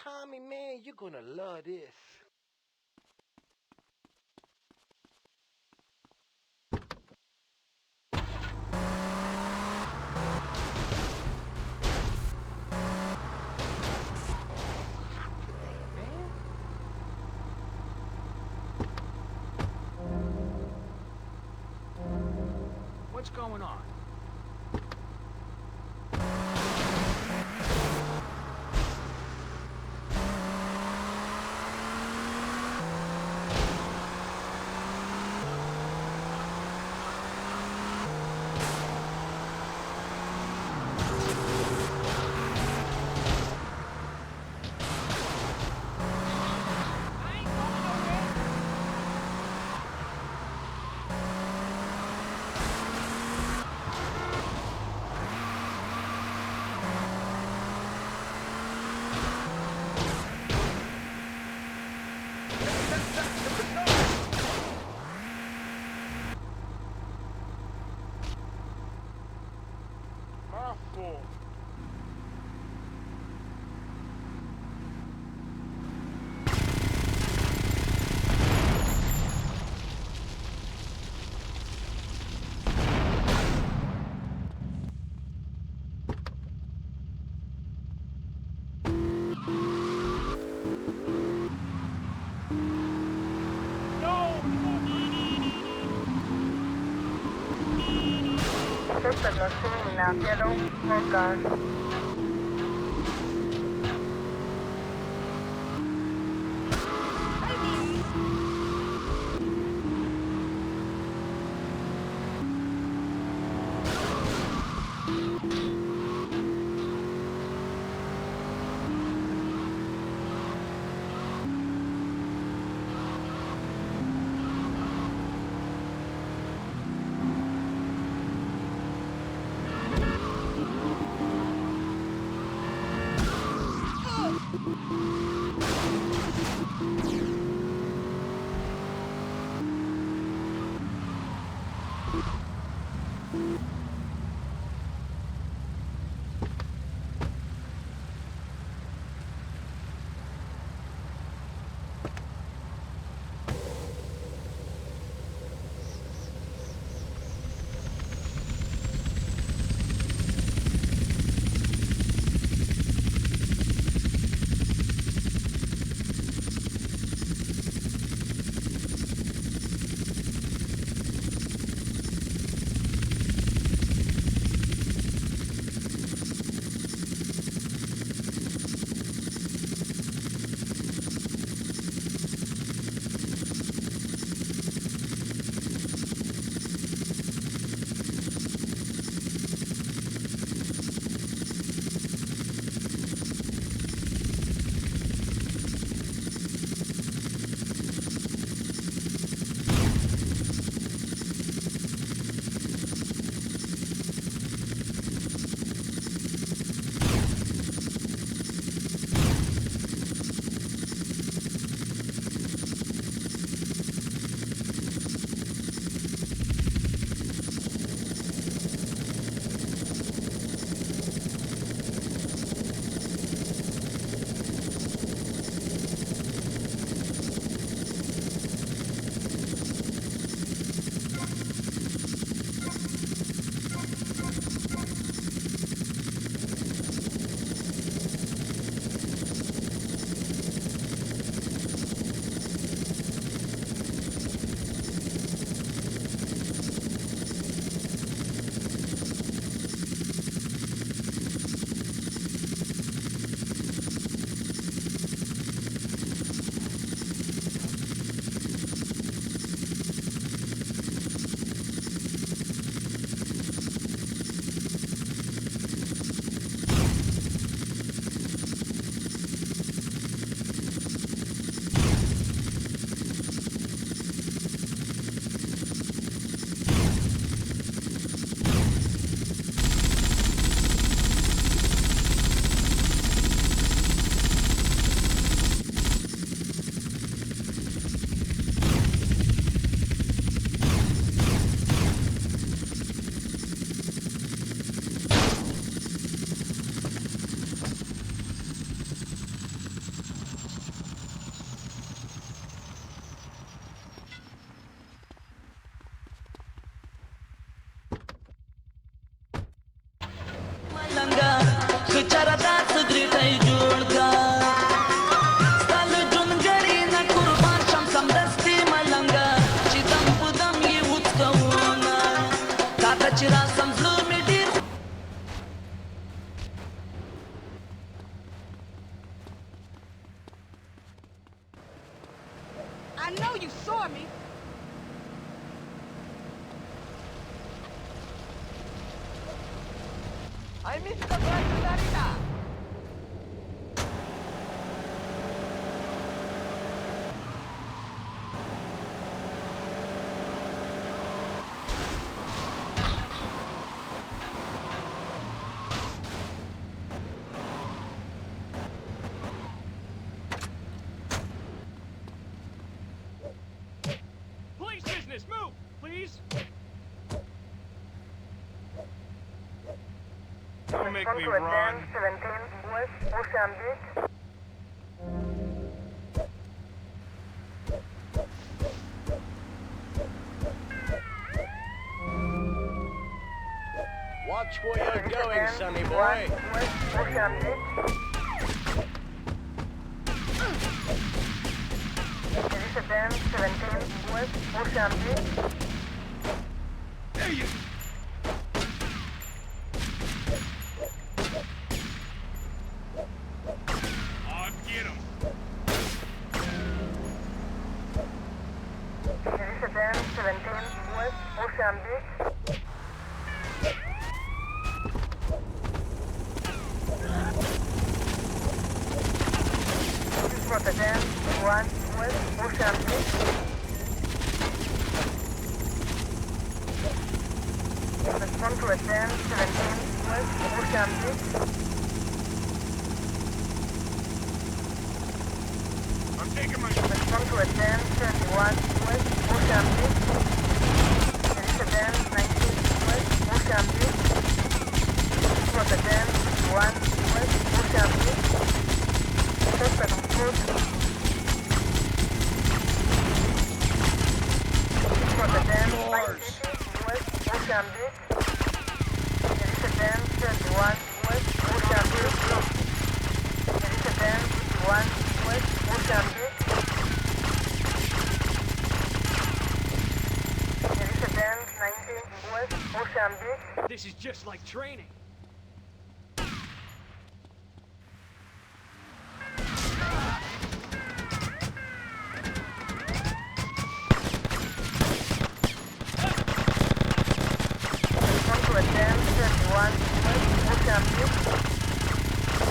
Tommy, man, you're gonna love this. What's going on? My fault. Supernoción nacieron Morgan. know you saw me. I missed the Marina. Police business, move, please. Don't make me Respond to run. attend 17 West Mozambique. Watch where you're going, Attend sonny 1 boy. West Mozambique. Attend 17 West Mozambique. There you. Oh, get him. Attend 17 West Mozambique. Attend 1 West Mozambique. Respond to attend 17 West Mozambique. I'm taking my. Respond to attend 31 West Mozambique. Attend 19 West Mozambique. Respond to attend 1 West Mozambique. Suspect on foot. Respond to attend 5 City West Mozambique. Attend 31 West Mozambique. Attend 1 West Mozambique. Attend 19 West Mozambique. This is just like training. Respond to attend 31 West Mozambique.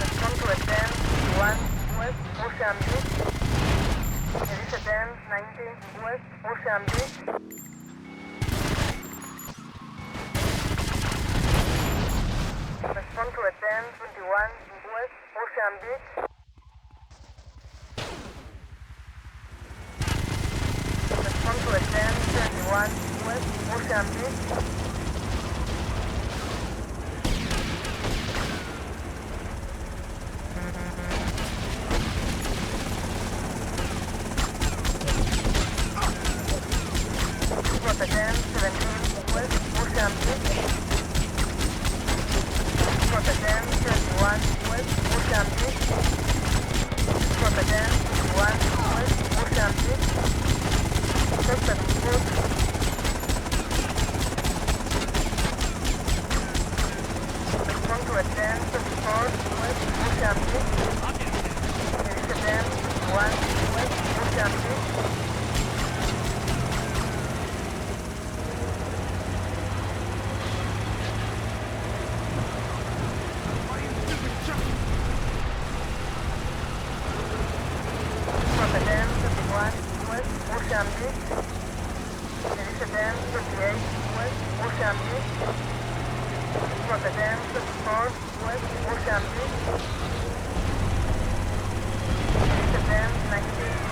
Respond to attend 1 West Mozambique. Attend 19 West Mozambique. Respond to attend 21 West Mozambique. Respond to attend 21 West Mozambique. Attend 17 West Mozambique. Attend 31 West Mozambique. Attend 1 West Mozambique. Suspect on foot. Respond to attend 34 West Mozambique. Attend 1 West Mozambique. Attend 31 West Mozambique. Attend 38 West Mozambique. Attend 34 West Mozambique. Attend 19